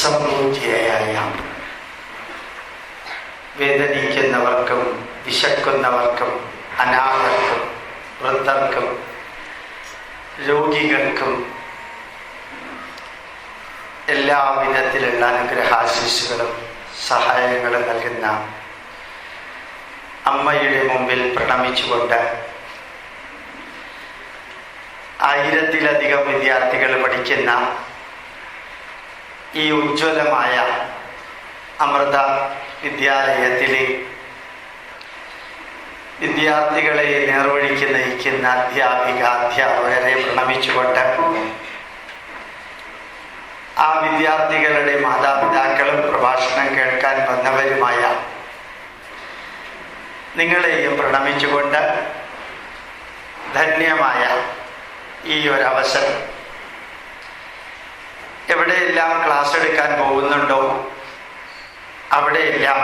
സംപൂജ്യയായ വേദനിക്കുന്നവർക്കും വിശക്കുന്നവർക്കും അനാഥർക്കും വൃദ്ധർക്കും രോഗികൾക്കും എല്ലാവിധത്തിലുള്ള അനുഗ്രഹാശിസ്സുകളും സഹായങ്ങളും നൽകുന്ന അമ്മയുടെ മുമ്പിൽ പ്രണമിച്ചുകൊണ്ട് 1000-ലധികം വിദ്യാർത്ഥികൾ പഠിക്കുന്ന ഈ ഉജ്ജ്വലമായ അമൃത വിദ്യാലയത്തിലെ വിദ്യാർത്ഥികളെ നേർവഴിക്ക് നയിക്കുന്ന അധ്യാപകരെ പ്രണമിച്ചുകൊണ്ട് ആ വിദ്യാർത്ഥികളുടെ മാതാപിതാക്കളും പ്രഭാഷണം കേൾക്കാൻ വന്നവരുമായ നിങ്ങളെയും പ്രണമിച്ചുകൊണ്ട് ധന്യമായ ഈ ഒരവസരം, എവിടെയെല്ലാം ക്ലാസ് എടുക്കാൻ പോകുന്നുണ്ടോ അവിടെയെല്ലാം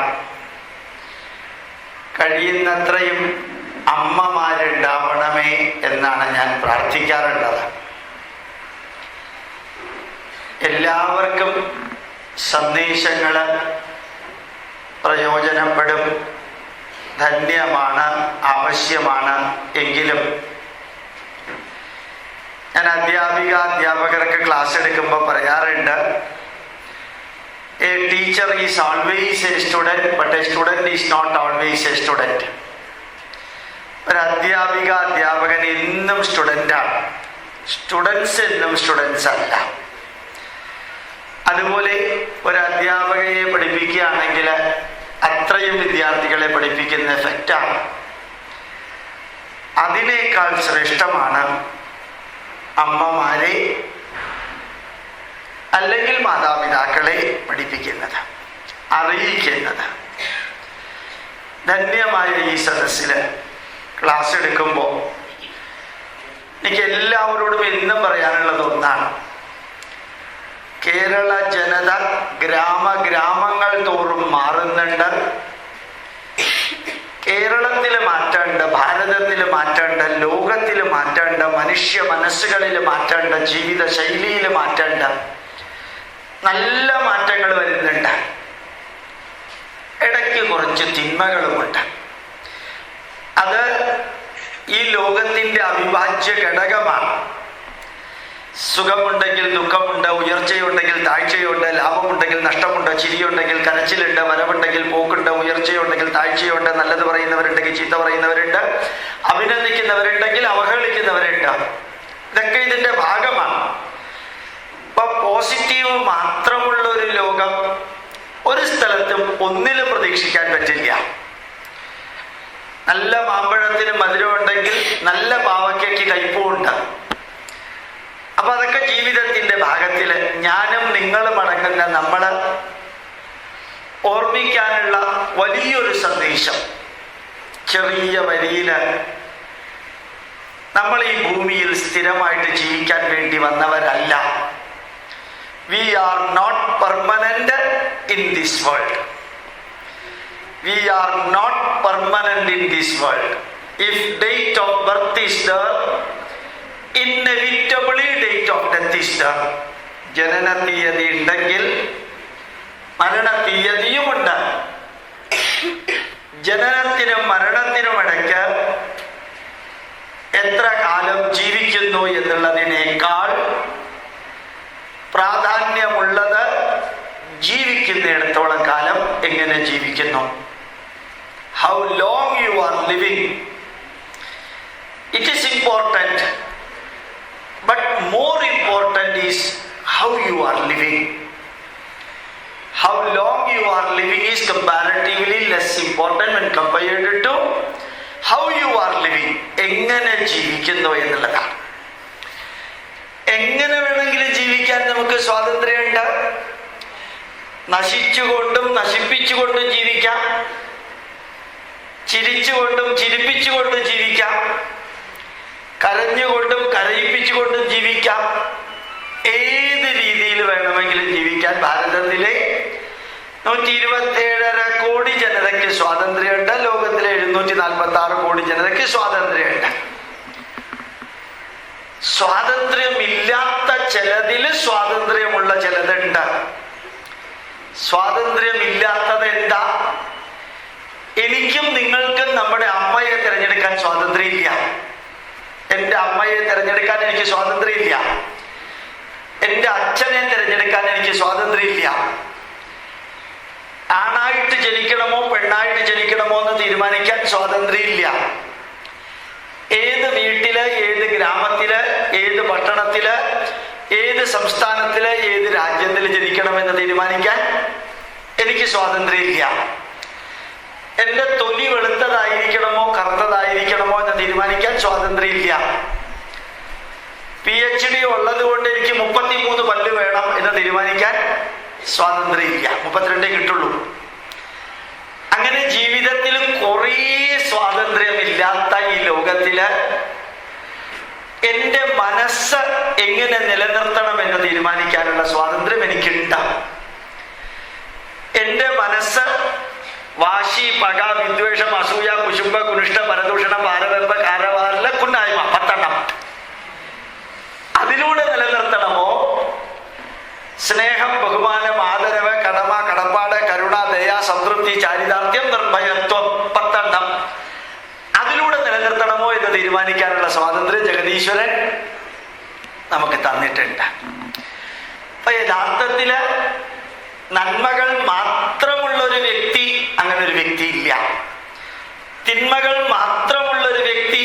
കഴിയുന്നത്രയും അമ്മമാരുണ്ടാവണമേ എന്നാണ് ഞാൻ പ്രാർത്ഥിക്കാറുള്ളത്. എല്ലാവർക്കും സന്ദേശങ്ങൾ പ്രയോജനപ്പെടും, ധന്യമാണ്, ആവശ്യമാണ്. എങ്കിലും ഞാൻ അധ്യാപകർക്ക് ക്ലാസ് എടുക്കുമ്പോൾ പറയാറുണ്ട്, a teacher is always a student, but a student is not always a student. ഒരു അധ്യാപകൻ എന്നും സ്റ്റുഡൻ്റാണ്, സ്റ്റുഡൻസ് എന്നും സ്റ്റുഡൻസ് അല്ല. അതുപോലെ ഒരു അധ്യാപകയെ പഠിപ്പിക്കുകയാണെങ്കിൽ അത്രയും വിദ്യാർത്ഥികളെ പഠിപ്പിക്കുന്ന എഫക്റ്റാണ്. അതിനേക്കാൾ ശ്രേഷ്ഠമാണ് അമ്മമാരെ അല്ലെങ്കിൽ മാതാപിതാക്കളെ പഠിപ്പിക്കുന്നത്, അറിയിക്കുന്നത്. ധന്യമായ ഈ സദസ്സിൽ ക്ലാസ് എടുക്കുമ്പോൾ എനിക്ക് എല്ലാവരോടും എന്നും പറയാനുള്ളത് ഒന്നാണ്. കേരള ജനത ഗ്രാമങ്ങൾ തോറും മാറുന്നുണ്ട്. കേരളത്തിൽ മാറ്റേണ്ട, ഭാരതത്തിൽ മാറ്റേണ്ട, ലോകത്തിൽ മാറ്റേണ്ട, മനുഷ്യ മനസ്സുകളിൽ മാറ്റേണ്ട, ജീവിത ശൈലിയിൽ മാറ്റേണ്ട നല്ല മാറ്റങ്ങൾ വരുന്നുണ്ട്. ഇടയ്ക്ക് കുറച്ച് തിന്മകളുമുണ്ട്. അത് ഈ ലോകത്തിൻ്റെ അവിഭാജ്യ ഘടകമാണ്. സുഖമുണ്ടെങ്കിൽ ദുഃഖമുണ്ട്, ഉയർച്ചയുണ്ടെങ്കിൽ താഴ്ചയുണ്ട്, ലാഭമുണ്ടെങ്കിൽ നഷ്ടമുണ്ട്, ചിരിയുണ്ടെങ്കിൽ കരച്ചിലുണ്ട്, വരവുണ്ടെങ്കിൽ പോക്കുണ്ട്, ഉയർച്ചയുണ്ടെങ്കിൽ താഴ്ചയുണ്ട്, നല്ലത് പറയുന്നവരുണ്ടെങ്കിൽ ചീത്ത പറയുന്നവരുണ്ട്, അഭിനന്ദിക്കുന്നവരുണ്ടെങ്കിൽ അവഹേളിക്കുന്നവരുണ്ട്. ഇതൊക്കെ ഇതിൻ്റെ ഭാഗമാണ്. ഇപ്പൊ പോസിറ്റീവ് മാത്രമുള്ള ഒരു ലോകം ഒരു സ്ഥലത്തും ഒന്നിലും പ്രതീക്ഷിക്കാൻ പറ്റില്ല. നല്ല മാമ്പഴത്തിന് മധുരമുണ്ടെങ്കിൽ നല്ല പാവയ്ക്കയ്ക്ക് കയ്പുമുണ്ട്. അപ്പൊ അതൊക്കെ ജീവിതത്തിന്റെ ഭാഗത്തില് ഞാനും നിങ്ങളും അടങ്ങുന്ന നമ്മള് ഓർമ്മിക്കാനുള്ള വലിയൊരു സന്ദേശം. ചെറിയ വരിയില് നമ്മൾ ഈ ഭൂമിയിൽ സ്ഥിരമായിട്ട് ജീവിക്കാൻ വേണ്ടി വന്നവരല്ല. We are not permanent in this world. We are not permanent in this world. If date of birth is there, inevitably date of death is there. ജനന തീയതി ഉണ്ടെങ്കിൽ മരണ തീയതിയുമുണ്ട്. ജനനത്തിനും മരണത്തിനും ഇടയ്ക്ക് എത്ര കാലം ജീവിക്കുന്നു എന്നുള്ളതിനേക്കാൾ പ്രാധാന്യമുള്ളത് ജീവിക്കുന്നിടത്തോളം കാലം എങ്ങനെ ജീവിക്കുന്നു. How long you are living, it is important, but more important is how you are living. How long you are living is comparatively less important when compared to how you are living. എങ്ങനെ ജീവിക്കുന്നു എന്നുള്ളതാണ്. എങ്ങനെ വേണമെങ്കിലും ജീവിക്കാൻ നമുക്ക് സ്വാതന്ത്ര്യമുണ്ട്. നശിച്ചുകൊണ്ടും നശിപ്പിച്ചുകൊണ്ടും ജീവിക്കാം, ചിരിച്ചുകൊണ്ടും ചിരിപ്പിച്ചുകൊണ്ടും ജീവിക്കാം, കരഞ്ഞുകൊണ്ടും കരയിപ്പിച്ചുകൊണ്ടും ജീവിക്കാം. ഏത് രീതിയിൽ വേണമെങ്കിലും ജീവിക്കാൻ ഭാരതത്തിലെ 127.5 കോടി ജനതയ്ക്ക് സ്വാതന്ത്ര്യമുണ്ട്. ലോകത്തിലെ 746 കോടി ജനതയ്ക്ക് സ്വാതന്ത്ര്യമുണ്ട്. സ്വാതന്ത്ര്യമില്ലാത്ത ചിലതിൽ സ്വാതന്ത്ര്യമുള്ള ചിലതുണ്ട്. അമ്മയെ തിരഞ്ഞെടുക്കാൻ എനിക്ക് സ്വാതന്ത്ര്യമില്ല. എൻ്റെ അച്ഛനെ തിരഞ്ഞെടുക്കാൻ എനിക്ക് സ്വാതന്ത്ര്യമില്ല. ആണായിട്ട് ജനിക്കണമോ പെണ്ണായിട്ട് ജനിക്കണമോ എന്ന് തീരുമാനിക്കാൻ സ്വാതന്ത്ര്യമില്ല. ഏത് വീട്ടില്, ഏത് ഗ്രാമത്തില്, ഏത് പട്ടണത്തില്, ഏത് സംസ്ഥാനത്തില്, ഏത് രാജ്യത്തിൽ ജനിക്കണമെന്ന് തീരുമാനിക്കാൻ എനിക്ക് സ്വാതന്ത്ര്യമില്ല. എൻ്റെ തൊലി വെളുത്തതായിരിക്കണമോ കറുത്തതായിരിക്കണമോ എന്ന് തീരുമാനിക്കാൻ സ്വാതന്ത്ര്യമില്ല. PhD ഉള്ളത് കൊണ്ട് എനിക്ക് 33 പല്ല് വേണം എന്ന് തീരുമാനിക്കാൻ സ്വാതന്ത്ര്യമില്ല. 32 കിട്ടുള്ളൂ. അങ്ങനെ ജീവിതത്തിൽ കുറേ സ്വാതന്ത്ര്യമില്ലാത്ത ഈ ലോകത്തില് എൻ്റെ മനസ്സ് എങ്ങനെ നിലനിർത്തണം എന്ന് തീരുമാനിക്കാനുള്ള സ്വാതന്ത്ര്യം എനിക്കുണ്ട്. എൻ്റെ മനസ്സ് വാശി, പക, വിദ്വേഷം, അസൂയ, കുശുംബ, കുനിഷ്ഠ, പരദൂഷണ, പാരവെമ്പ, കാരവാരല, കുന്നായ്മ 10 അതിലൂടെ നിലനിർത്തണമോ സ്നേഹം, ബഹുമാനം, ആദരവ്, കടമ, കടപ്പാട്, കരുണ, ദയ, സംതൃപ്തി, ചാരിതാർത്ഥ്യം, നിർഭയത്വം 10 അതിലൂടെ നിലനിർത്തണമോ എന്ന് തീരുമാനിക്കാനുള്ള സ്വാതന്ത്ര്യം ജഗദീശ്വരൻ നമുക്ക് തന്നിട്ടുണ്ട്. അപ്പൊ യഥാർത്ഥത്തില് നന്മകൾ മാത്രമുള്ളൊരു വ്യക്തി അങ്ങനെ ഒരു വ്യക്തി ഇല്ല. തിന്മകൾ മാത്രമുള്ളൊരു വ്യക്തി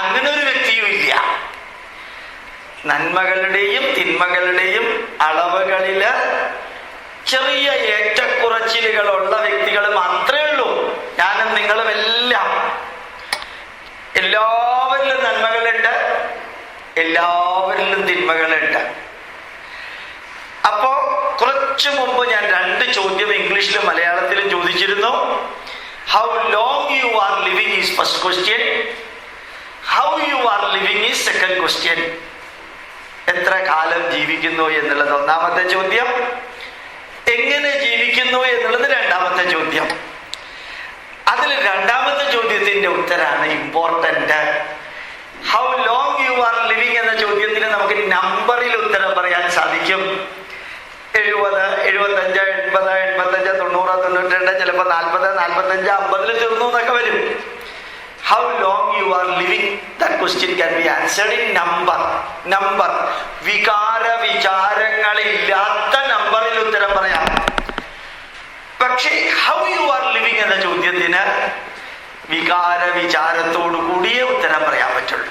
അങ്ങനെ ഒരു വ്യക്തിയും ഇല്ല. നന്മകളുടെയും തിന്മകളുടെയും അളവുകളില് ചെറിയ ഏറ്റക്കുറച്ചിലുകളുള്ള വ്യക്തികൾ മാത്രമേ ഉള്ളൂ. ഞാനും നിങ്ങളും എല്ലാം. എല്ലാവരിലും നന്മകളുണ്ട്, എല്ലാവരിലും തിന്മകളുണ്ട്. അപ്പോ കുറച്ചു മുമ്പ് ഞാൻ 2 ചോദ്യം ഇംഗ്ലീഷിലും മലയാളത്തിലും ചോദിച്ചിരുന്നു. How long you are living is first question. How you are living is second question. എത്ര കാലം ജീവിക്കുന്നു എന്നുള്ളത് 1ാമത്തെ ചോദ്യം. എങ്ങനെ ജീവിക്കുന്നു എന്നുള്ളത് 2ാമത്തെ ചോദ്യം. അതിൽ 2ാമത്തെ ചോദ്യത്തിന്റെ ഉത്തരാണ് important. How long you are living എന്ന ചോദ്യത്തിന് നമുക്ക് നമ്പറിൽ ഉത്തരം പറയാൻ സാധിക്കും. 70, 75, 80, 85, 90, 92, ചിലപ്പോൾ 40, 45, 50 തീർന്നു എന്നൊക്കെ വരും. How long you are living, that question can be answered in number. Number. വികാര വിചാരങ്ങളില്ലാത്ത നമ്പറിൽ ഉത്തരം പറയാം. പക്ഷേ how you are living എന്ന ചോദ്യത്തിന് വികാര വിചാരത്തോടു കൂടിയേ ഉത്തരം പറയാൻ പറ്റുള്ളൂ.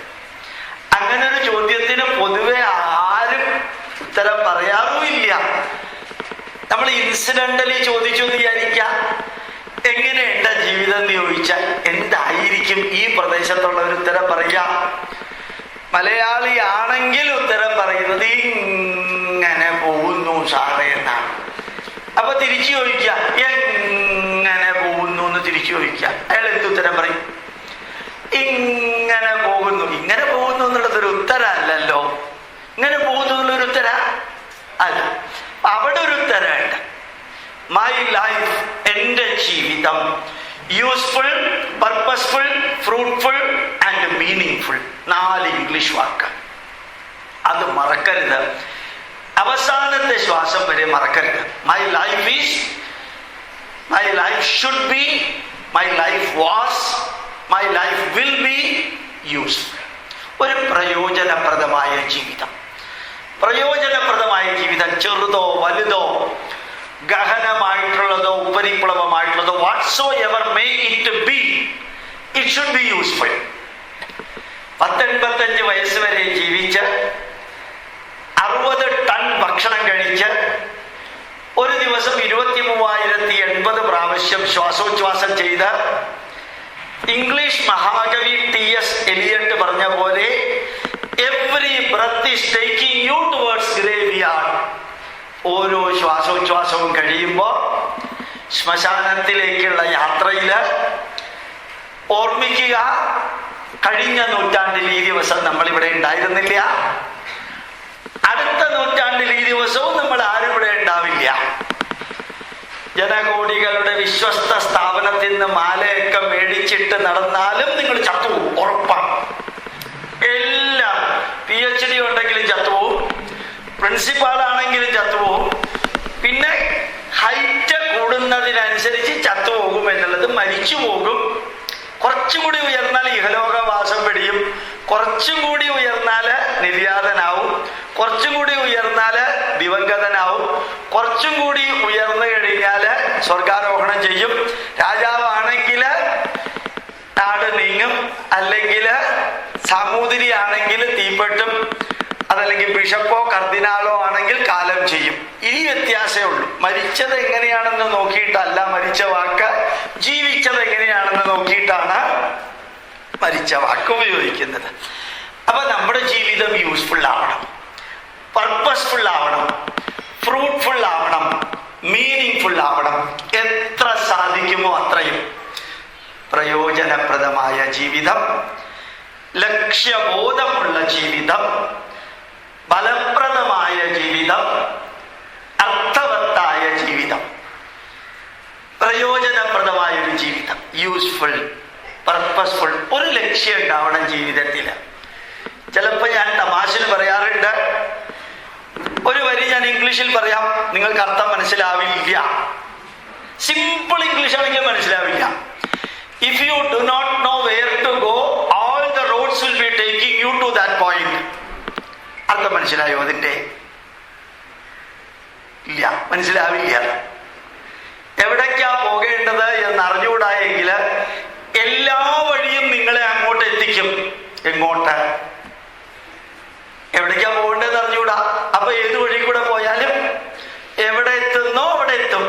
അങ്ങനെ ഒരു ചോദ്യത്തിന് പൊതുവെ ആരും ഉത്തരം പറയാറുമില്ല. നമ്മൾ ഇൻസിഡന്റലി ചോദിച്ചു എന്ന് വിചാരിക്കാം, എങ്ങനെയുണ്ട് ജീവിതം എന്ന് ചോദിച്ചാൽ എന്തായിരിക്കും ഈ പ്രദേശത്തുള്ള ഒരു ഉത്തരം പറയുക? മലയാളി ആണെങ്കിൽ ഉത്തരം പറയുന്നത് ഇങ്ങനെ പോകുന്നു സാറേ എന്നാണ്. അപ്പൊ തിരിച്ചു ചോദിക്കുക, എങ്ങനെ പോകുന്നു എന്ന് തിരിച്ചു ചോദിക്കുക. അയാൾ എന്ത് ഉത്തരം പറയും? ഇങ്ങനെ പോകുന്നു. ഇങ്ങനെ പോകുന്നു എന്നുള്ളതൊരു ഉത്തരമല്ലല്ലോ. ഇങ്ങനെ പോകുന്നു എന്നുള്ളൊരു ഉത്തര അല്ല. അവിടെ ഒരു ഉത്തരമുണ്ട്. മൈ ലൈഫ്, എൻ്റെ ജീവിതം, useful, purposeful, fruitful and meaningful. 4 English വാക്ക്. അത് മറക്കരുത്. അവസാനത്തെ ശ്വാസം വരെ മറക്കരുത്. My life is, my life should be, my life was, my life will be useful. ഒരു പ്രയോജനപ്രദമായ ജീവിതം. പ്രയോജനപ്രദമായ ജീവിതം ചെറുതോ വലുതോ ഗഹനമായിട്ടുള്ളതോ ഉപരിപ്ലവമായിട്ടുള്ളതോ whatsoever may it be, it should be useful. 85 വയസ്സ് വരെ ജീവിച്ച് 60 ടൺ ഭക്ഷണം കഴിച്ച് ഒരു ദിവസം 23,080 പ്രാവശ്യം ശ്വാസോച്ഛ്വാസം ചെയ്ത് ഇംഗ്ലീഷ് മഹാകവി T.S. എലിയട്ട് പറഞ്ഞ പോലെ every breath is taking U towards graveyard. ഓരോ ശ്വാസോച്ഛ്വാസവും കഴിയുമ്പോൾ ശ്മശാനത്തിലേക്കുള്ള യാത്രയില് ഓർമ്മിക്കുക, കഴിഞ്ഞ നൂറ്റാണ്ടിൽ ഈ ദിവസം നമ്മളിവിടെ ഉണ്ടായിരുന്നില്ല, അടുത്ത നൂറ്റാണ്ടിൽ ഈ ദിവസവും നമ്മൾ ആരും ഇവിടെ ഉണ്ടാവില്ല. ജനകോടികളുടെ വിശ്വസ്ത സ്ഥാപനത്തിൽ നിന്ന് മാലയൊക്കെ മേടിച്ചിട്ട് നടന്നാലും നിങ്ങൾ ചത്തുപോകും, ഉറപ്പാണ്. എല്ലാം PhD ഉണ്ടെങ്കിലും ചത്തുപോകും, പ്രിൻസിപ്പാളാണെങ്കിലും ചത്തുപോകും. പിന്നെ ഹൈറ്റ് കൂടുന്നതിനനുസരിച്ച് ചത്തുപോകും എന്നുള്ളത്, മരിച്ചു പോകും. കുറച്ചും കൂടി ഉയർന്നാൽ ഇഹലോകവാസം പിടിയും, കുറച്ചും കൂടി ഉയർന്നാല് നിര്യാതനാവും, കുറച്ചും കൂടി ഉയർന്നാല് ദിവംഗതനാവും, കുറച്ചും കൂടി ഉയർന്നു കഴിഞ്ഞാല് സ്വർഗാരോഹണം ചെയ്യും. രാജാവാണെങ്കിൽ നാട് നീങ്ങും, അല്ലെങ്കിൽ സാമൂതിരി ആണെങ്കിൽ തീപ്പെട്ടും, അതല്ലെങ്കിൽ ബിഷപ്പോ കർദിനാളോ ആണെങ്കിൽ കാലം ചെയ്യും. ഈ വ്യത്യാസമേ ഉള്ളൂ. മരിച്ചത് എങ്ങനെയാണെന്ന് നോക്കിയിട്ടല്ല മരിച്ച വാക്ക്, ജീവിച്ചത് എങ്ങനെയാണെന്ന് നോക്കിയിട്ടാണ് മരിച്ച വാക്ക് ഉപയോഗിക്കുന്നത്. അപ്പൊ നമ്മുടെ ജീവിതം യൂസ്ഫുൾ ആവണം, പർപ്പസ്ഫുൾ ആവണം, ഫ്രൂട്ട്ഫുൾ ആവണം, മീനിങ് ഫുൾ ആവണം. എത്ര സാധിക്കുമോ അത്രയും പ്രയോജനപ്രദമായ ജീവിതം, ലക്ഷ്യബോധമുള്ള ജീവിതം, ഫലപ്രദമായ ജീവിതം, അർത്ഥവത്തായ ജീവിതം, പ്രയോജനപ്രദമായ ഒരു ജീവിതം, യൂസ്ഫുൾ, പർപ്പസ്ഫുൾ. ഒരു ലക്ഷ്യം ഉണ്ടാവണം ജീവിതത്തിൽ. ചിലപ്പോൾ ഞാൻ തമാശന് പറയാറുണ്ട്, ഒരു വരി ഞാൻ ഇംഗ്ലീഷിൽ പറയാം, നിങ്ങൾക്ക് അർത്ഥം മനസ്സിലാവില്ല. സിമ്പിൾ ഇംഗ്ലീഷ് ആണെങ്കിൽ മനസ്സിലാവില്ല. If you do not know where to go, all the roads will be taking you to that point. അർത്ഥം മനസ്സിലായോ അതിന്റെ? ഇല്ല, മനസ്സിലാവില്ല. എവിടേക്കാ പോകേണ്ടത് എന്ന് അറിഞ്ഞുകൂടായെങ്കിൽ എല്ലാ വഴിയും നിങ്ങളെ അങ്ങോട്ട് എത്തിക്കും. എങ്ങോട്ട്? എവിടേക്കാ പോകേണ്ടത് അറിഞ്ഞുകൂടാ. അപ്പൊ ഏത് വഴി കൂടെ പോയാലും എവിടെ എത്തുന്നോ അവിടെ എത്തും.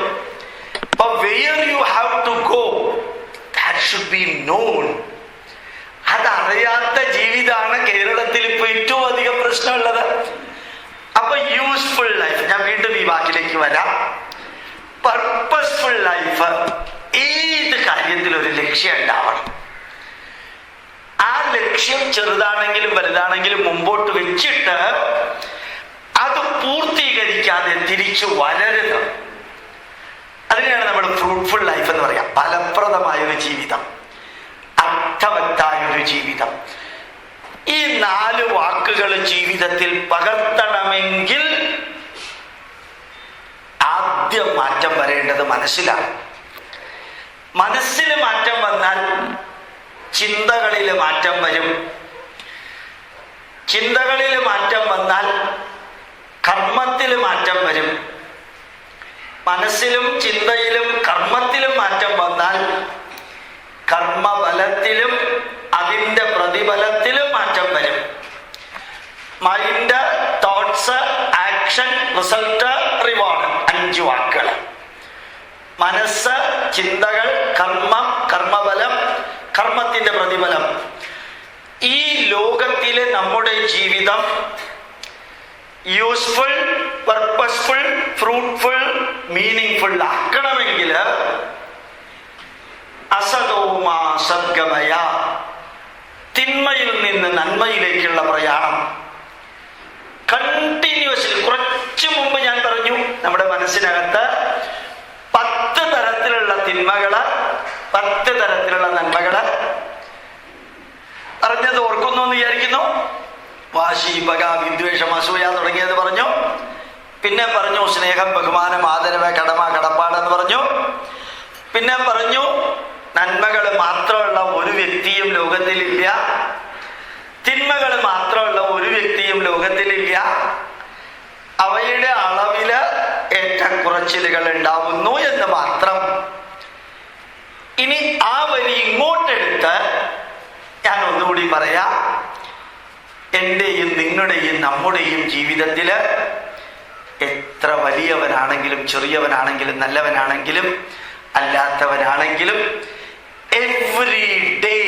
അപ്പൊ where you have to go, that should be known. അതറിയാത്ത ജീവിതമാണ് കേരളത്തിൽ ഇപ്പൊ ഏറ്റവും അധികം പ്രശ്നമുള്ളത്. അപ്പൊ യൂസ്ഫുൾ ലൈഫ്, ഞാൻ വീണ്ടും ഈ വാക്കിലേക്ക് വരാം. പർപ്പസ്ഫുൾ ലൈഫ്, ഏത് കാര്യത്തിൽ ഒരു ലക്ഷ്യം ഉണ്ടാവണം. ആ ലക്ഷ്യം ചെറുതാണെങ്കിലും വലുതാണെങ്കിലും മുമ്പോട്ട് വെച്ചിട്ട് അത് പൂർത്തീകരിക്കാതെ തിരിച്ചു വരരുത്. അതിനെയാണ് നമ്മൾ ഫ്രൂട്ട്ഫുൾ ലൈഫ് എന്ന് പറയാം. ഫലപ്രദമായൊരു ജീവിതം, അർത്ഥവത്തായൊരു ജീവിതം. ഈ 4 വാക്കുകൾ ജീവിതത്തിൽ പകർത്തണമെങ്കിൽ ആദ്യം മാറ്റം വരേണ്ടത് മനസ്സിലാണ്. മനസ്സിൽ മാറ്റം വന്നാൽ ചിന്തകളിൽ മാറ്റം വരും. ചിന്തകളിൽ മാറ്റം വന്നാൽ കർമ്മത്തിൽ മാറ്റം വരും. മനസ്സിലും ചിന്തയിലും കർമ്മത്തിലും മാറ്റം വന്നാൽ കർമ്മഫലത്തിലും അതിൻ്റെ പ്രതിഫലത്തിലും മാറ്റം വരും. Mind, thoughts, action, result, reward. 5 വാക്കുകൾ. മനസ്സ്, ചിന്തകൾ, കർമ്മം, കർമ്മഫലം, കർമ്മത്തിന്റെ പ്രതിഫലം. ഈ ലോകത്തിലെ നമ്മുടെ ജീവിതം useful, purposeful, fruitful, meaningful ആക്കണമെങ്കിൽ അസതോമാ സദ്ഗമയ, തിന്മയിൽ നിന്ന് നന്മയിലേക്കുള്ള പ്രയാണം കണ്ടിന്യൂസ്ലി. കുറച്ചു മുമ്പ് ഞാൻ പറഞ്ഞു, നമ്മുടെ മനസ്സിനകത്ത് 10 തരത്തിലുള്ള തിന്മകള്, 10 തരത്തിലുള്ള നന്മകള്. പറഞ്ഞത് ഓർക്കുന്നു എന്ന് വിചാരിക്കുന്നു. വാശി, പക, വിദ്വേഷം, അസൂയ തുടങ്ങിയത് പറഞ്ഞു. പിന്നെ പറഞ്ഞു സ്നേഹം, ബഹുമാനം, ആദരവ്, കടമ, കടപ്പാടെന്ന് പറഞ്ഞു. പിന്നെ പറഞ്ഞു നന്മകൾ മാത്രമുള്ള ഒരു വ്യക്തിയും ലോകത്തിലില്ല, തിന്മകൾ മാത്രമുള്ള ഒരു വ്യക്തിയും ലോകത്തിലില്ല. അവയുടെ അളവില് ഏറ്റക്കുറച്ചിലുകൾ ഉണ്ടാവുന്നു എന്ന് മാത്രം. ഇനി ആ വരി ഇങ്ങോട്ടെടുത്ത് ഞാൻ ഒന്നുകൂടി പറയാം. എൻ്റെയും നിങ്ങളുടെയും നമ്മുടെയും ജീവിതത്തില് എത്ര വലിയവനാണെങ്കിലും ചെറിയവനാണെങ്കിലും നല്ലവനാണെങ്കിലും അല്ലാത്തവനാണെങ്കിലും every day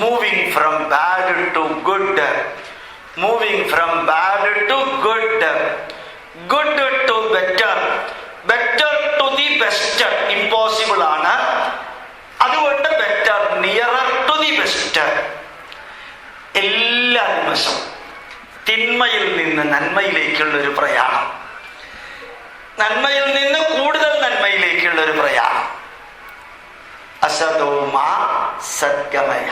moving from bad to good, moving from bad to good, good to better, better to the best. Impossible ആണ്. അതുകൊണ്ട് better, nearer to the best. എല്ലാ ദിവസവും തിന്മയിൽ നിന്ന് നന്മയിലേക്കുള്ള ഒരു പ്രയാണം, നന്മയിൽ നിന്ന് കൂടുതൽ നന്മയിലേക്കുള്ള ഒരു പ്രയാണം. അസതോമാ സദ്ഗമയ,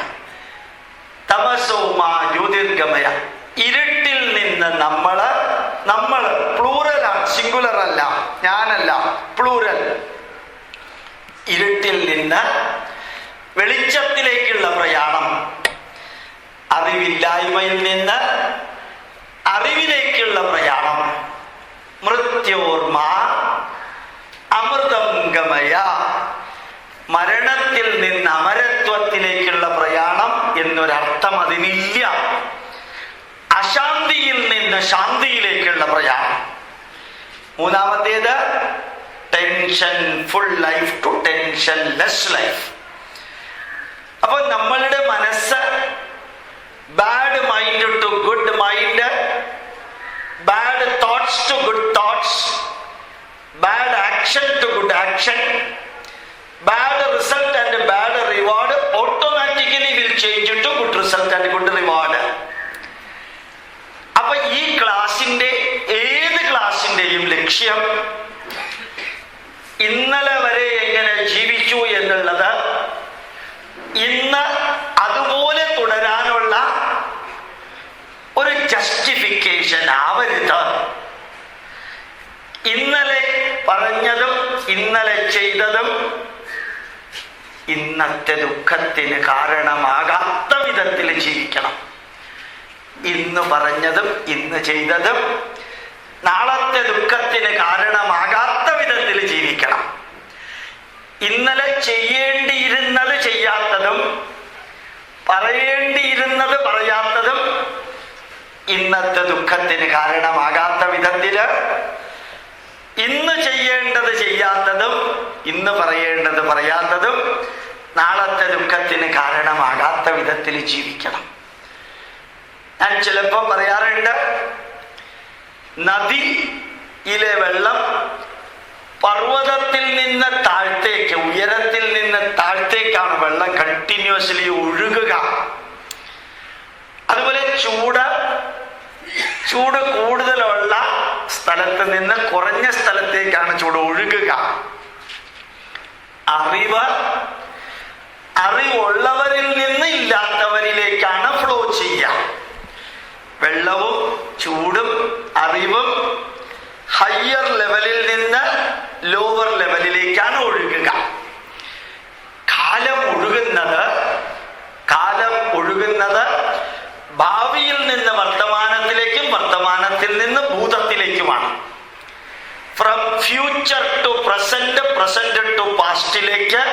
തമസോമാ ജ്യോതിർഗമയ. ഇരുട്ടിൽ നിന്ന് നമ്മള് പ്ലൂറലാണ്, സിംഗുലർ അല്ല, ഞാനല്ല, പ്ലൂറൽ. ഇരുട്ടിൽ നിന്ന് വെളിച്ചത്തിലേക്കുള്ള പ്രയാണം. അറിവില്ലായ്മയിൽ നിന്ന് അറിവിലേക്കുള്ള പ്രയാണം. മൃത്യോർമ അമൃതം ഗമയ, മരണത്തിൽ നിന്ന് അമരത്വത്തിലേക്കുള്ള പ്രയാണം എന്നൊരർത്ഥം അതിനില്ല. അശാന്തിയിൽ നിന്ന് ശാന്തിയിലേക്കുള്ള പ്രയാണം. മൂന്നാമത്തേത് tension full life to tension less life. അപ്പൊ നമ്മളുടെ മനസ്സ് bad mind to good mind, bad thoughts to good thoughts, bad action to good action, bad result and bad reward automatically will change to good result and good reward. അപ്പൊ ഈ ക്ലാസിന്റെ ഏത് ക്ലാസിന്റെയും ലക്ഷ്യം ഇന്നലെ വരെ എങ്ങനെ ജീവിച്ചു എന്നുള്ളത് ഇന്ന് അതുപോലെ തുടരാനുള്ള ഒരു ജസ്റ്റിഫിക്കേഷൻ ആവരുത്. ഇന്നലെ പറഞ്ഞതും ഇന്നലെ ചെയ്തതും ഇന്നത്തെ ദുഃഖത്തിന് കാരണമാകാത്ത വിധത്തിൽ ജീവിക്കണം. ഇന്ന് പറഞ്ഞതും ഇന്ന് ചെയ്തതും നാളത്തെ ദുഃഖത്തിന് കാരണമാകാത്ത വിധത്തിൽ ജീവിക്കണം. ഇന്നലെ ചെയ്യേണ്ടിയിരുന്നത് ചെയ്യാത്തതും പറയേണ്ടിയിരുന്നത് പറയാത്തതും ഇന്നത്തെ ദുഃഖത്തിന് കാരണമാകാത്ത വിധത്തില്, ഇന്ന് ചെയ്യേണ്ടത് ചെയ്യാത്തതും ഇന്ന് പറയേണ്ടത് പറയാത്തതും നാളത്തെ ദുഃഖത്തിന് കാരണമാകാത്ത വിധത്തിൽ ജീവിക്കണം. ഞാൻ ചിലപ്പോൾ പറയാറുണ്ട്, നദിയിലെ വെള്ളം പർവ്വതത്തിൽ നിന്ന് താഴത്തേക്ക്, ഉയരത്തിൽ നിന്ന് താഴത്തേക്കാണ് വെള്ളം കണ്ടിന്യൂസ്ലി ഒഴുകുക. അതുപോലെ ചൂട് കൂടുതലുള്ള സ്ഥലത്ത് നിന്ന് കുറഞ്ഞ സ്ഥലത്തേക്കാണ് ചൂട് ഒഴുകുക. അറിവുള്ളവരിൽ നിന്ന് ഇല്ലാത്തവരിലേക്കാണ് ഫ്ലോ ചെയ്യുക. വെള്ളവും ചൂടും അറിവും ഹയർ ലെവലിൽ നിന്ന് ലോവർ ലെവലിലേക്കാണ് ഒഴുകുക. കാലം ഒഴുകുന്നത് ഭാവിയിൽ നിന്ന് വർത്തമാനത്തിലേക്കും വർത്തമാനത്തിൽ നിന്ന് ഭൂതത്തിലേക്കുമാണ്. From future to present, present to പാസ്റ്റിലേക്ക്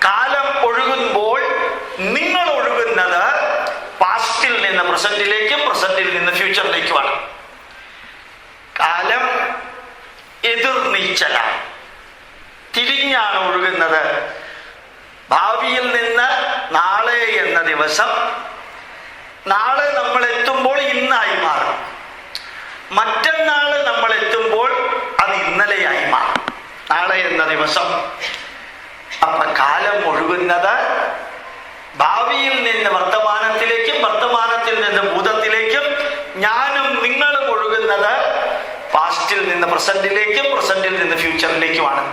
കാലം ഒഴുകുമ്പോൾ നിങ്ങൾ ഒഴുകുന്നത് പാസ്റ്റിൽ നിന്ന് പ്രസന്റിലേക്കും പ്രസന്റിൽ നിന്ന് ഫ്യൂച്ചറിലേക്കുമാണ്. കാലം എതിർനീച്ചലാണ്, തിരിഞ്ഞാണ് ഒഴുകുന്നത്. ഭാവിയിൽ നിന്ന് നാളെ എന്ന ദിവസം, നാളെ നമ്മൾ എത്തുമ്പോൾ ഇന്നായി മാറും. മറ്റന്നാള് നമ്മൾ എത്തുമ്പോൾ അത് ഇന്നലെയായി മാറും, നാളെ എന്ന ദിവസം. അപ്പൊ കാലം ഒഴുകുന്നത് ഭാവിയിൽ നിന്ന് വർത്തമാനത്തിലേക്കും വർത്തമാനത്തിൽ നിന്ന് ഭൂതത്തിലേക്കും, ഞാനും നിങ്ങളും ഒഴുകുന്നത് പാസ്റ്റിൽ നിന്ന് പ്രസന്റിലേക്കും പ്രസന്റിൽ നിന്ന് ഫ്യൂച്ചറിലേക്കുമാണ്.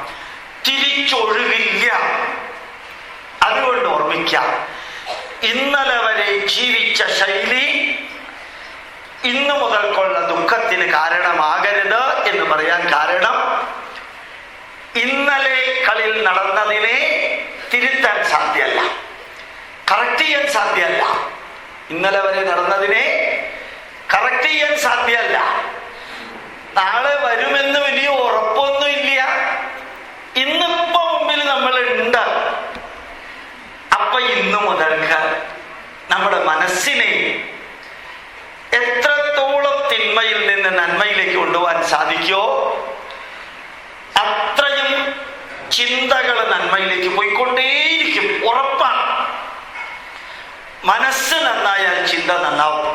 തിരിച്ചൊഴുകില്ല. അതുകൊണ്ട് ഓർമ്മിക്കാം, ഇന്നലെ വരെ ജീവിച്ച ശൈലി ഇന്നു മുതൽക്കുള്ള ദുഃഖത്തിന് കാരണമാകരുത് എന്ന് പറയാൻ കാരണം, ഇന്നലെകളിൽ നടന്നതിനെ തിരുത്താൻ സാധ്യമല്ല, കറക്റ്റ് ചെയ്യാൻ സാധ്യമല്ല. ഇന്നലെ വരെ നടന്നതിനെ കറക്റ്റ് ചെയ്യാൻ സാധ്യമല്ല. നാളെ വരുമെന്ന് വലിയ ഉറപ്പൊന്നുമില്ല. ഇന്നിപ്പോ മുമ്പിൽ നമ്മൾ ഉണ്ട്. അപ്പൊ ഇന്നു മുതൽക്ക് നമ്മുടെ മനസ്സിനെ എത്രത്തോളം തിന്മയിൽ നിന്ന് നന്മയിലേക്ക് കൊണ്ടുപോകാൻ സാധിക്കുമോ അത്രയും ചിന്തകൾ നന്മയിലേക്ക് പോയിക്കൊണ്ടേയിരിക്കും. ഉറപ്പാണ്. മനസ്സ് നന്നായാൽ ചിന്ത നന്നാവും.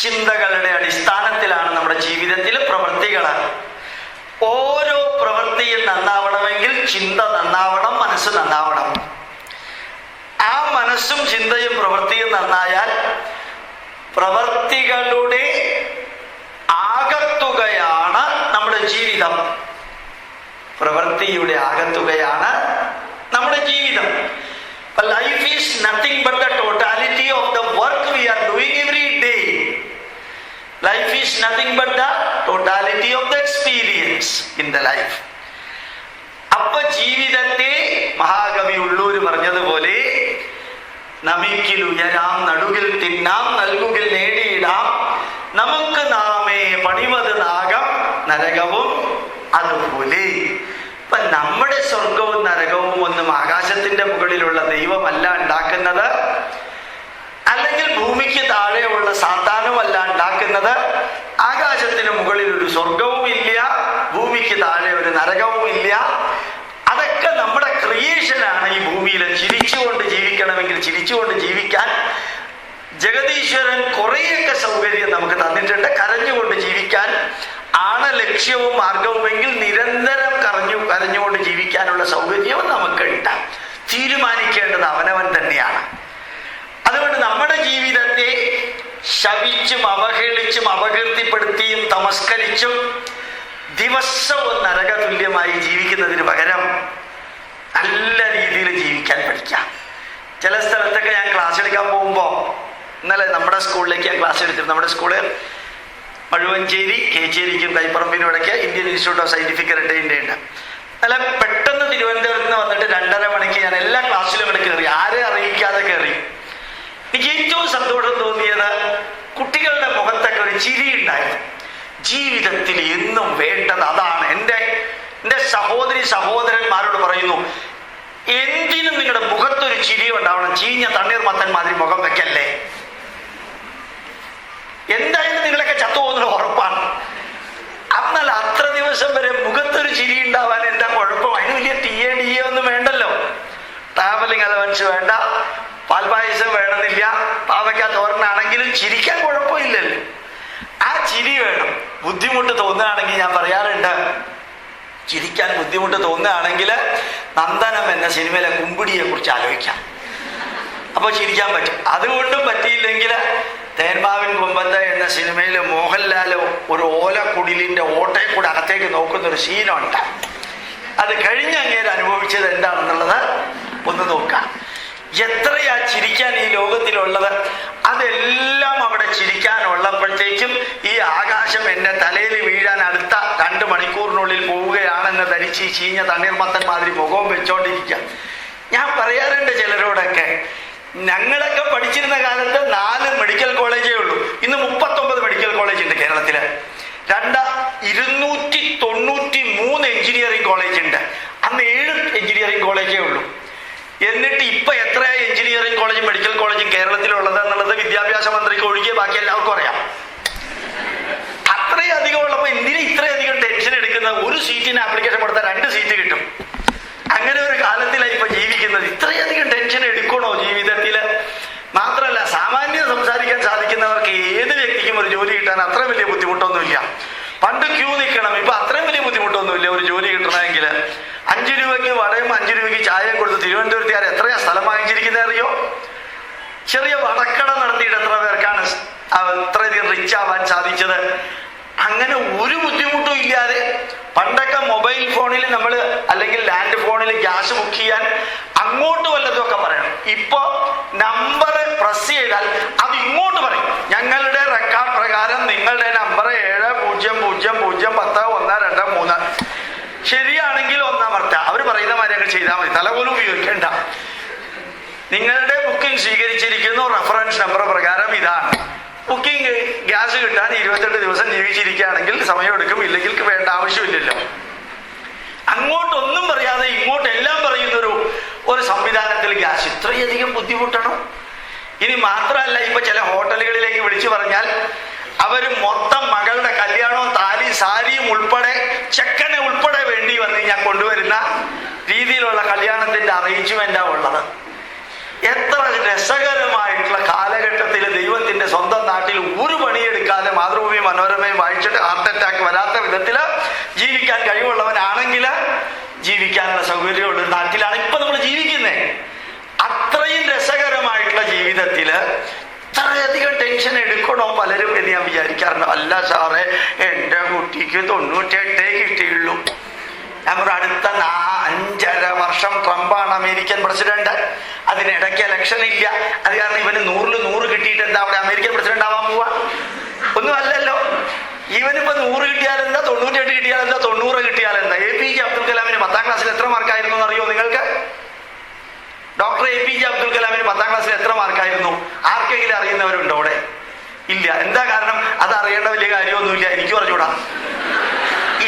ചിന്തകളുടെ അടിസ്ഥാനത്തിലാണ് നമ്മുടെ ജീവിതത്തിൽ പ്രവൃത്തികളാണ്. ഓരോ പ്രവൃത്തിയും നന്നാവണമെങ്കിൽ ചിന്ത നന്നാവണം, മനസ്സ് നന്നാവണം. ആ മനസ്സും ചിന്തയും പ്രവൃത്തിയും നന്നായാൽ പ്രവൃത്തികളുടെ ആകത്തുകയാണ് നമ്മുടെ ജീവിതം. പ്രവൃത്തിയുടെ ആകത്തുകയാണ് നമ്മുടെ ജീവിതം. Life is nothing but the totality of the work we are doing every day. Life is nothing but the totality of the experience in the life. അപ്പൊ ജീവിതത്തെ മഹാകവി ഉള്ളൂർ പറഞ്ഞതുപോലെ നമിക്കിൽ ഉയരാം, നടുകിൽ തിന്നാം, നൽകുകിൽ നേടിയിടാം, നമുക്ക് നാമേ പണിവത് നാഗം നരകവും അതുപോലെ. ഇപ്പൊ നമ്മുടെ സ്വർഗവും നരകവും ഒന്നും ആകാശത്തിന്റെ മുകളിലുള്ള ദൈവമല്ല ഉണ്ടാക്കുന്നത്, അല്ലെങ്കിൽ ഭൂമിക്ക് താഴെയുള്ള സാത്താനുമല്ല ഉണ്ടാക്കുന്നത്. ആകാശത്തിന് മുകളിൽ ഒരു സ്വർഗവും ഇല്ല, ഭൂമിക്ക് താഴെ ഒരു നരകവും ഇല്ല. അതൊക്കെ നമ്മുടെ ക്രിയേഷനാണ്. ഈ ഭൂമിയിൽ ചിരിച്ചുകൊണ്ട് ജീവിക്കണമെങ്കിൽ ചിരിച്ചുകൊണ്ട് ജീവിക്കാൻ ജഗദീശ്വരൻ കുറേയൊക്കെ സൗകര്യം നമുക്ക് തന്നിട്ടുണ്ട്. കരഞ്ഞുകൊണ്ട് ജീവിക്കാൻ ആണ് ലക്ഷ്യവും മാർഗവുമെങ്കിൽ നിരന്തരം കരഞ്ഞുകൊണ്ട് ജീവിക്കാനുള്ള സൗകര്യവും നമുക്കുണ്ട്. തീരുമാനിക്കേണ്ടത് അവനവൻ തന്നെയാണ്. അതുകൊണ്ട് നമ്മുടെ ജീവിതത്തെ ശപിച്ചും അവഹേളിച്ചും അപകീർത്തിപ്പെടുത്തിയും തമസ്കരിച്ചും ദിവസവും നരകതുല്യമായി ജീവിക്കുന്നതിന് പകരം നല്ല രീതിയിൽ ജീവിക്കാൻ പഠിക്കാം. ചില സ്ഥലത്തൊക്കെ ഞാൻ ക്ലാസ് എടുക്കാൻ പോകുമ്പോൾ, ഇന്നലെ നമ്മുടെ സ്കൂളിലേക്ക് ഞാൻ ക്ലാസ് എടുത്തിരുന്നു. നമ്മുടെ സ്കൂള് മഴുവഞ്ചേരി, കേച്ചേരിക്കും കൈപ്പറമ്പിനും ഇടയ്ക്ക് ഇന്ത്യൻ ഇൻസ്റ്റിറ്റ്യൂട്ട് ഓഫ് സയന്റിഫിക് ഹെറിറ്റേജിൻ്റെ ഉണ്ട്. നല്ല പെട്ടെന്ന് തിരുവനന്തപുരത്ത് നിന്ന് വന്നിട്ട് 2:30 മണിക്ക് ഞാൻ എല്ലാ ക്ലാസ്സിലും ഇവിടെ കയറി, ആരെ അറിയിക്കാതെ കയറി. എനിക്ക് ഏറ്റവും സന്തോഷം തോന്നിയത് കുട്ടികളുടെ മുഖത്തൊക്കെ ഒരു ചിരി ഉണ്ടായിരുന്നു. ജീവിതത്തിൽ എന്നും വേണ്ടത് അതാണ്. എൻ്റെ സഹോദരി സഹോദരന്മാരോട് പറയുന്നു, എന്തിനും നിങ്ങളുടെ മുഖത്തൊരു ചിരി ഉണ്ടാവണം. ചീഞ്ഞ തണ്ണീർമത്തൻ മാതിരി മുഖം വെക്കല്ലേ. എന്തായാലും നിങ്ങളൊക്കെ ചത്തുപോകുന്നത് ഉറപ്പാണ്. എന്നാൽ അത്ര ദിവസം വരെ മുഖത്തൊരു ചിരി ഉണ്ടാവാൻ എന്താ കുഴപ്പം? അതിന് വലിയ TADA ഒന്നും വേണ്ടല്ലോ. ട്രാവലിംഗ് അലവൻസ് വേണ്ട, പാൽപായസം വേണമെന്നില്ല, പാവയ്ക്ക തോരനാണെങ്കിലും ചിരിക്കാൻ കുഴപ്പമില്ലല്ലോ. ആ ചിരി വേണം. ബുദ്ധിമുട്ട് തോന്നുകയാണെങ്കിൽ ഞാൻ പറയാറുണ്ട്, ചിരിക്കാൻ ബുദ്ധിമുട്ട് തോന്നുകയാണെങ്കിൽ നന്ദനം എന്ന സിനിമയിലെ കുമ്പിടിയെ കുറിച്ച് ആലോചിക്കാം. അപ്പോൾ ചിരിക്കാൻ പറ്റും. അതുകൊണ്ടും പറ്റിയില്ലെങ്കിൽ തേന്മാവിൻ കൊമ്പത്ത് എന്ന സിനിമയിൽ മോഹൻലാൽ ഒരു ഓലക്കുടിലിൻ്റെ ഓട്ടയെ കൂടെ അകത്തേക്ക് നോക്കുന്നൊരു സീനുണ്ട്. അത് കഴിഞ്ഞങ്ങേര് അനുഭവിച്ചത് എന്താണെന്നുള്ളത് ഒന്ന് നോക്കാം. എത്രയാ ചിരിക്കാൻ ഈ ലോകത്തിലുള്ളത്. അതെല്ലാം അവിടെ ചിരിക്കാനുള്ളപ്പോഴത്തേക്കും ഈ ആകാശം എൻ്റെ തലയിൽ വീഴാൻ അടുത്ത 2 മണിക്കൂറിനുള്ളിൽ പോവുകയാണെന്ന് ധരിച്ച് ഈ ചീഞ്ഞ തണ്ണീർമത്തൻ മാതിരി മുഖവും വെച്ചോണ്ടിരിക്കുക. ഞാൻ പറയാറുണ്ട് ചിലരോടൊക്കെ, ഞങ്ങളൊക്കെ പഠിച്ചിരുന്ന കാലത്ത് 4 മെഡിക്കൽ കോളേജേ ഉള്ളൂ. ഇന്ന് 39 മെഡിക്കൽ കോളേജ് ഉണ്ട് കേരളത്തില്. 293 എഞ്ചിനീയറിംഗ് കോളേജ് ഉണ്ട്. അന്ന് 7 എഞ്ചിനീയറിംഗ് കോളേജേ ഉള്ളൂ. എന്നിട്ട് ഇപ്പൊ എത്രയായി എഞ്ചിനീയറിംഗ് കോളേജും മെഡിക്കൽ കോളേജും കേരളത്തിലുള്ളത് എന്നുള്ളത് വിദ്യാഭ്യാസ മന്ത്രിക്ക് ഒഴികെ ബാക്കി എല്ലാവർക്കും അറിയാം. അത്രയധികം ഉള്ളപ്പോൾ എന്തിനാ ഇത്രയധികം ടെൻഷൻ എടുക്കുന്നത്? ഒരു സീറ്റിന് ആപ്ലിക്കേഷൻ കൊടുത്താൽ 2 സീറ്റ് കിട്ടും. അങ്ങനെ ഒരു കാലത്തിലാണ് ഇപ്പൊ ജീവിക്കുന്നത്. ഇത്രയധികം ടെൻഷൻ എടുക്കണോ ജീവിതത്തില്? മാത്രമല്ല, സാമാന്യം സംസാരിക്കാൻ സാധിക്കുന്നവർക്ക് ഏത് വ്യക്തിക്കും ഒരു ജോലി കിട്ടാൻ അത്ര വലിയ ബുദ്ധിമുട്ടൊന്നുമില്ല. പണ്ട് ക്യൂ നിൽക്കണം, ഇപ്പൊ അത്രയും വലിയ ബുദ്ധിമുട്ടൊന്നുമില്ല ഒരു ജോലി കിട്ടണമെങ്കിൽ. 5 രൂപയ്ക്ക് വടയും 5 രൂപയ്ക്ക് ചായയും കൊടുത്ത് തിരുവനന്തപുരത്തുകാർ എത്രയാ സ്ഥലം വാങ്ങിച്ചിരിക്കുന്നത് അറിയോ? ചെറിയ വടക്കട നടത്തിയിട്ട് എത്ര പേർക്കാണ് ഇത്രയധികം റിച്ച് ആവാൻ സാധിച്ചത്? അങ്ങനെ ഒരു ബുദ്ധിമുട്ടും ഇല്ലാതെ. പണ്ടൊക്കെ മൊബൈൽ ഫോണിൽ നമ്മൾ അല്ലെങ്കിൽ ലാൻഡ് ഫോണിൽ ഗ്യാസ് ബുക്ക് ചെയ്യാൻ അങ്ങോട്ട് വല്ലതുമൊക്കെ പറയണം. ഇപ്പൊ നമ്പർ പ്രസ് ചെയ്താൽ അത് ഇങ്ങോട്ട് പറയും. ഞങ്ങളുടെ റെക്കോർഡ് പ്രകാരം നിങ്ങളുടെ നമ്പർ 70001012 ശരിയാണെങ്കിൽ 1 അമർത്തുക. അവർ പറയുന്ന മാതിരി അങ്ങ് ചെയ്താൽ മതി, തല പോലും ഉപയോഗിക്കേണ്ട. നിങ്ങളുടെ ബുക്കിംഗ് സ്വീകരിച്ചിരിക്കുന്നു, റെഫറൻസ് നമ്പർ പ്രകാരം ഇതാണ്. ബുക്കിംഗ് ഗ്യാസ് കിട്ടാൻ 28 ദിവസം ജീവിച്ചിരിക്കുകയാണെങ്കിൽ സമയമെടുക്കും, ഇല്ലെങ്കിൽ വേണ്ട ആവശ്യമില്ലല്ലോ. അങ്ങോട്ടൊന്നും പറയാതെ ഇങ്ങോട്ട് എല്ലാം പറയുന്നൊരു സംവിധാനത്തിൽ ഗ്യാസ് ഇത്രയധികം ബുദ്ധിമുട്ടണം. ഇനി മാത്രമല്ല, ഇപ്പൊ ചില ഹോട്ടലുകളിലേക്ക് വിളിച്ചു പറഞ്ഞാൽ അവർ മൊത്തം മകളുടെ കല്യാണവും താലി സാരിയും ഉൾപ്പെടെ ചെക്കനെ ഉൾപ്പെടെ വേണ്ടി വന്ന് ഞാൻ കൊണ്ടുവരുന്ന രീതിയിലുള്ള കല്യാണത്തിന്റെ അറേഞ്ച്മെന്റാണ് ഉള്ളത്. എത്ര രസകരമായിട്ടുള്ള കാലഘട്ടത്തിൽ ദൈവത്തിന്റെ സ്വന്തം നാട്ടിൽ ഒരു പണിയെടുക്കാതെ മാതൃഭൂമി മനോരമയും വായിച്ചിട്ട് ഹാർട്ട് അറ്റാക്ക് വരാത്ത വിധത്തിൽ ജീവിക്കാൻ കഴിവുള്ളവനാണെങ്കിൽ ജീവിക്കാനുള്ള സൗകര്യമുള്ള ഒരു നാട്ടിലാണ് ഇപ്പൊ നമ്മൾ ജീവിക്കുന്നത്. അത്രയും രസകരമായിട്ടുള്ള ജീവിതത്തിൽ ഇത്രയധികം ടെൻഷൻ എടുക്കണോ പലരും എന്ന് ഞാൻ വിചാരിക്കാറുണ്ട്. അല്ല സാറേ, എൻ്റെ കുട്ടിക്ക് 98 കിട്ടിയുള്ളൂ. നമ്മുടെ അടുത്ത 5.5 വർഷം ട്രംപാണ് അമേരിക്കൻ പ്രസിഡന്റ്. അതിനിടയ്ക്ക് ഇലക്ഷൻ ഇല്ല. അത് കാരണം ഇവന് 100-ൽ 100 കിട്ടിയിട്ട് എന്താ അവിടെ അമേരിക്കൻ പ്രസിഡന്റ് ആവാൻ പോവാ? ഒന്നും അല്ലല്ലോ. ഇവനിപ്പോ 100 കിട്ടിയാലെന്താ, 98 കിട്ടിയാലെന്താ, 90 കിട്ടിയാലെന്താ? APJ അബ്ദുൽ കലാമിന് 10ാം ക്ലാസ്സിൽ എത്ര മാർക്കായിരുന്നു എന്നറിയോ നിങ്ങൾക്ക്? ഡോക്ടർ APJ അബ്ദുൽ കലാമിന് 10ാം ക്ലാസ്സിൽ എത്ര മാർക്കായിരുന്നു? ആർക്കെങ്കിലും അറിയുന്നവരുണ്ടോ അവിടെ? ഇല്ല. എന്താ കാരണം? അത് അറിയേണ്ട വലിയ കാര്യമൊന്നുമില്ല, എനിക്ക് പറഞ്ഞുകൂടാ.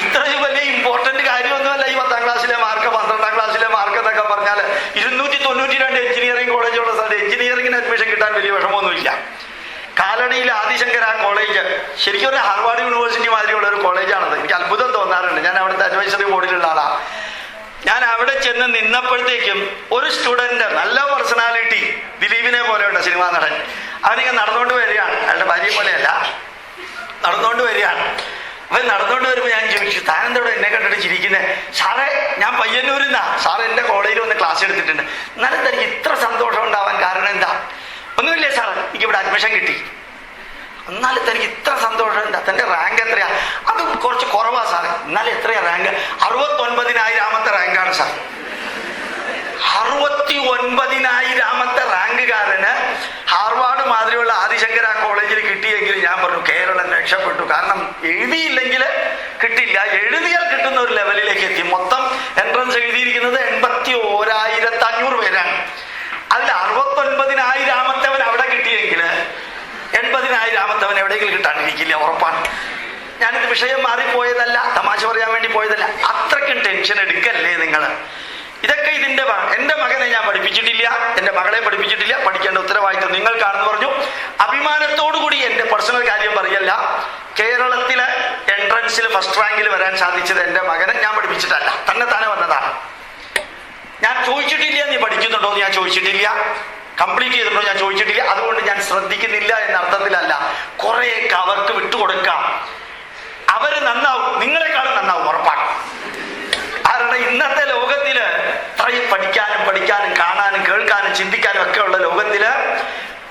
ഇത്രയും വലിയ ഇമ്പോർട്ടന്റ് കാര്യമൊന്നുമല്ല ഈ 10ാം ക്ലാസ്സിലെ മാർക്ക്, 12ാം ക്ലാസ്സിലെ മാർക്ക് എന്നൊക്കെ പറഞ്ഞാൽ. 292 എഞ്ചിനീയറിംഗ് കോളേജുള്ള സ്ഥലത്ത് എഞ്ചിനീയറിംഗിന് അഡ്മിഷൻ കിട്ടാൻ വലിയ വിഷമമൊന്നുമില്ല. കാലടിയിൽ ആദിശങ്കര കോളേജ് ശരിക്കും ഒരു ഹാർവാർഡ് യൂണിവേഴ്സിറ്റി മാതിരിയുള്ള ഒരു കോളേജാണത്. എനിക്ക് അത്ഭുതം തോന്നാറുണ്ട്. ഞാൻ അവിടുത്തെ അഡ്വൈസറി ബോർഡിലുള്ള ആളാണ്. ഞാൻ അവിടെ ചെന്ന് നിന്നപ്പോഴത്തേക്കും ഒരു സ്റ്റുഡന്റ്, നല്ല പേഴ്സണാലിറ്റി, ദിലീപിനെ പോലെയുണ്ട്, സിനിമാ നടൻ. അവനിങ്ങനെ നടന്നുകൊണ്ട് വരികയാണ്. അയാളുടെ ഭാര്യയെ പോലെയല്ല, നടന്നുകൊണ്ട് വരികയാണ്. അവൻ നടന്നുകൊണ്ട് വരുമ്പോൾ ഞാൻ ചോദിച്ചു, താനെന്തോടെ എന്നെ കണ്ടിട്ട് ചിരിക്കുന്നത്? സാറേ, ഞാൻ പയ്യന്നൂരിൽ നിന്നാ. സാർ എൻ്റെ കോളേജിൽ വന്ന് ക്ലാസ് എടുത്തിട്ടുണ്ട്. എന്നാലും തനിക്ക് ഇത്ര സന്തോഷം ഉണ്ടാവാൻ കാരണം എന്താ? ഒന്നുമില്ലേ സാർ, എനിക്കിവിടെ അഡ്മിഷൻ കിട്ടി. എന്നാലും തനിക്ക് ഇത്ര സന്തോഷം എന്താ? തൻ്റെ റാങ്ക് എത്രയാ? അത് കുറച്ച് കുറവാ സാർ. എന്നാലും എത്രയാ റാങ്ക്? 69,000 റാങ്കാണ് സാർ. 69,000 റാങ്കുകാരന് ഹാർവാർഡ് മാതിരിയുള്ള ആദിശങ്കര കോളേജിൽ കിട്ടിയെങ്കിൽ ഞാൻ പറഞ്ഞു കേരളം രക്ഷപ്പെട്ടു. കാരണം എഴുതിയില്ലെങ്കിൽ കിട്ടില്ല, എഴുതിയാൽ കിട്ടുന്ന ഒരു ലെവലിലേക്ക് എത്തി. മൊത്തം എൻട്രൻസ് എഴുതിയിരിക്കുന്നത് 81,500 പേരാണ്. അതിൽ 69,000 അവിടെ കിട്ടിയെങ്കിൽ 80,000 എവിടെയെങ്കിലും കിട്ടാണ്ടിരിക്കില്ല, ഉറപ്പാണ്. ഞാനിത് വിഷയം മാറിപ്പോയതല്ല, തമാശ പറയാൻ വേണ്ടി പോയതല്ല. അത്രയ്ക്കും ടെൻഷൻ എടുക്കല്ലേ നിങ്ങൾ. ഇതൊക്കെ ഇതിന്റെ എൻ്റെ മകനെ ഞാൻ പഠിപ്പിച്ചിട്ടില്ല, എൻ്റെ മകളെ പഠിപ്പിച്ചിട്ടില്ല. പഠിക്കേണ്ട ഉത്തരവാദിത്വം നിങ്ങൾക്കാണെന്ന് പറഞ്ഞു. അഭിമാനത്തോടുകൂടി എൻ്റെ പേഴ്സണൽ കാര്യം പറയല്ല, കേരളത്തിലെ എൻട്രൻസിൽ ഫസ്റ്റ് റാങ്കിൽ വരാൻ സാധിച്ചത് എൻ്റെ മകനെ ഞാൻ പഠിപ്പിച്ചിട്ടല്ല, തന്നെ വന്നതാണ്. ഞാൻ ചോദിച്ചിട്ടില്ല നീ പഠിക്കുന്നുണ്ടോ എന്ന് ഞാൻ ചോദിച്ചിട്ടില്ല, കംപ്ലീറ്റ് ചെയ്തിട്ടുണ്ടോ ഞാൻ ചോദിച്ചിട്ടില്ല. അതുകൊണ്ട് ഞാൻ ശ്രദ്ധിക്കുന്നില്ല എന്ന അർത്ഥത്തിലല്ല. കുറേയൊക്കെ അവർക്ക് വിട്ടുകൊടുക്കാം. അവര് നന്നാവും, നിങ്ങളെക്കാളും നന്നാവും, ഉറപ്പാണ്. കാരണം ഇന്നത്തെ ലോകത്തില് ഇത്രയും പഠിക്കാനും കാണാനും കേൾക്കാനും ചിന്തിക്കാനും ഒക്കെ ഉള്ള ലോകത്തില്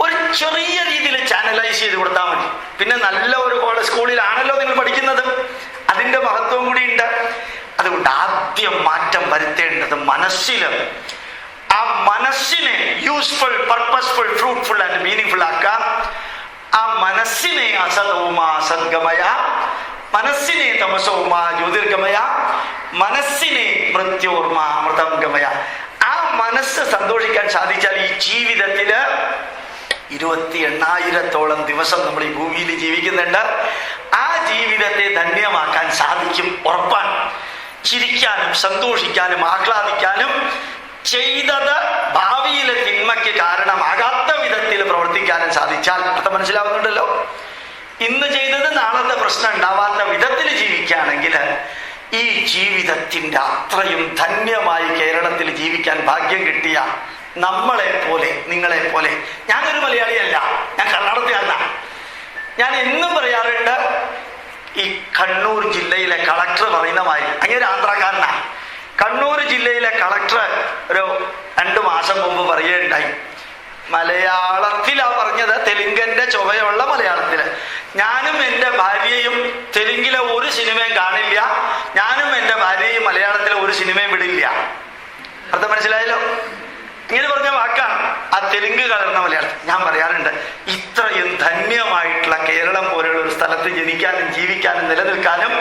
ഒരു ചെറിയ രീതിയിൽ ചാനലൈസ് ചെയ്ത് കൊടുത്താൽ മതി. പിന്നെ നല്ല ഒരു സ്കൂളിലാണല്ലോ നിങ്ങൾ പഠിക്കുന്നത്, അതിന്റെ മഹത്വം കൂടി ഉണ്ട്. അതുകൊണ്ട് ആദ്യം മാറ്റം വരുത്തേണ്ടത് മനസ്സില്. ആ മനസ്സിനെ useful, purposeful, fruitful and meaningful ആക്കാം. ആ മനസ്സിനെ അസതോമാ സദ്ഗമയ, മനസ്സിനെ തമസോമാ ജ്യോതിർഗമയ, മനസ്സിനെ മൃത്യോർമാ അമൃതംഗമയ. ആ മനസ്സ് സന്തോഷിക്കാൻ സാധിച്ചാൽ ഈ ജീവിതത്തില് 28,000 ദിവസം നമ്മൾ ഈ ഭൂമിയിൽ ജീവിക്കുന്നുണ്ട്. ആ ജീവിതത്തെ ധന്യമാക്കാൻ സാധിക്കും, ഉറപ്പാണ്. ചിരിക്കാനും സന്തോഷിക്കാനും ആഹ്ലാദിക്കാനും ചെയ്തത് ഭാവിയിലെ തിന്മയ്ക്ക് കാരണമാകാത്ത വിധത്തിൽ പ്രവർത്തിക്കാനും സാധിച്ചാൽ, അർത്ഥം മനസ്സിലാവുന്നുണ്ടല്ലോ. ഇന്ന് ചെയ്തത് നാളത്തെ പ്രശ്നം ഉണ്ടാവാത്ത വിധത്തിൽ ജീവിക്കുകയാണെങ്കിൽ ഈ ജീവിതത്തിന്റെ അത്രയും ധന്യമായി കേരളത്തിൽ ജീവിക്കാൻ ഭാഗ്യം കിട്ടിയ നമ്മളെ പോലെ, നിങ്ങളെ പോലെ. ഞാനൊരു മലയാളിയല്ല, ഞാൻ കർണാടകത്തിലല്ല. ഞാൻ എന്നും പറയാറുണ്ട്, ഈ കണ്ണൂർ ജില്ലയിലെ കളക്ടർ പറയുന്ന മാതിരി, അങ്ങനെ ആന്ധ്രാക്കാരനാ. കണ്ണൂർ ജില്ലയിലെ കളക്ടർ ഒരു 2 മാസം മുമ്പ് പറയുകയുണ്ടായി, മലയാളത്തിലാ പറഞ്ഞത്, തെലുങ്കന്റെ ചുവയുള്ള മലയാളത്തില്. ഞാനും എൻ്റെ ഭാര്യയും തെലുങ്കിലെ ഒരു സിനിമയും കാണില്ല, ഞാനും എൻ്റെ ഭാര്യയും മലയാളത്തിലെ ഒരു സിനിമയും വിടില്ല. അർത്ഥം മനസ്സിലായല്ലോ? ഇങ്ങനെ പറഞ്ഞ വാക്കാണ് ആ തെലുങ്ക് കലർന്ന മലയാളം. ഞാൻ പറയാറുണ്ട്, ഇത്രയും ധന്യമായിട്ടുള്ള കേരളം പോലെയുള്ള ഒരു സ്ഥലത്ത് ജനിക്കാനും ജീവിക്കാനും നിലനിൽക്കാനും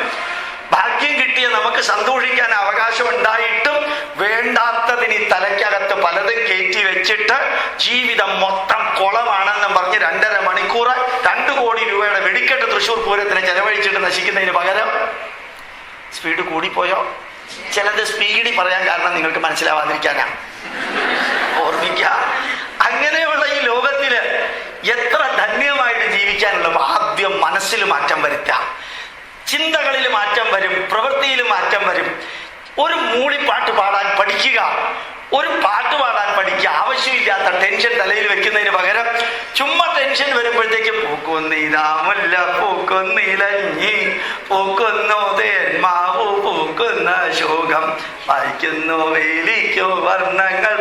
ഭാഗ്യം കിട്ടിയ നമുക്ക് സന്തോഷിക്കാൻ അവകാശം ഉണ്ടായിട്ടും വേണ്ടാത്തതിന് ഈ തലയ്ക്കകത്ത് പലതും കയറ്റി വെച്ചിട്ട് ജീവിതം മൊത്തം കുളമാണെന്നും പറഞ്ഞ് 2.5 മണിക്കൂർ 2 കോടി രൂപയുടെ വെടിക്കെട്ട് തൃശ്ശൂർ പൂരത്തിന് ചെലവഴിച്ചിട്ട് നശിക്കുന്നതിന് പകരം സ്പീഡ് കൂടിപ്പോയോ? ചിലത് സ്പീഡിൽ പറയാൻ കാരണം നിങ്ങൾക്ക് മനസ്സിലാവാതിരിക്കാനാണ്, ഓർമ്മിക്കുക. അങ്ങനെയുള്ള ഈ ലോകത്തില് എത്ര ധന്യമായിട്ട് ജീവിക്കാനുള്ള ആദ്യം മനസ്സിൽ മാറ്റം വരുത്താം. ചിന്തകളിൽ മാറ്റം വരും, പ്രവൃത്തിയിൽ മാറ്റം വരും. ഒരു മൂളിപ്പാട്ട് പാടാൻ പഠിക്കുക, ഒരു പാട്ട് പാടാൻ പഠിക്കുക. ആവശ്യമില്ലാത്ത ടെൻഷൻ തലയിൽ വെക്കുന്നതിന് പകരം ചുമ്മാ ടെൻഷൻ വരുമ്പോഴത്തേക്കും പൂക്കുന്നിതാമല്ല പൂക്കുന്നിലഞ്ഞി പൂക്കുന്നു തേന്മാവു പൂക്കുന്ന ശോകം വായിക്കുന്നു വേലിക്കോ വർണ്ണങ്ങൾ.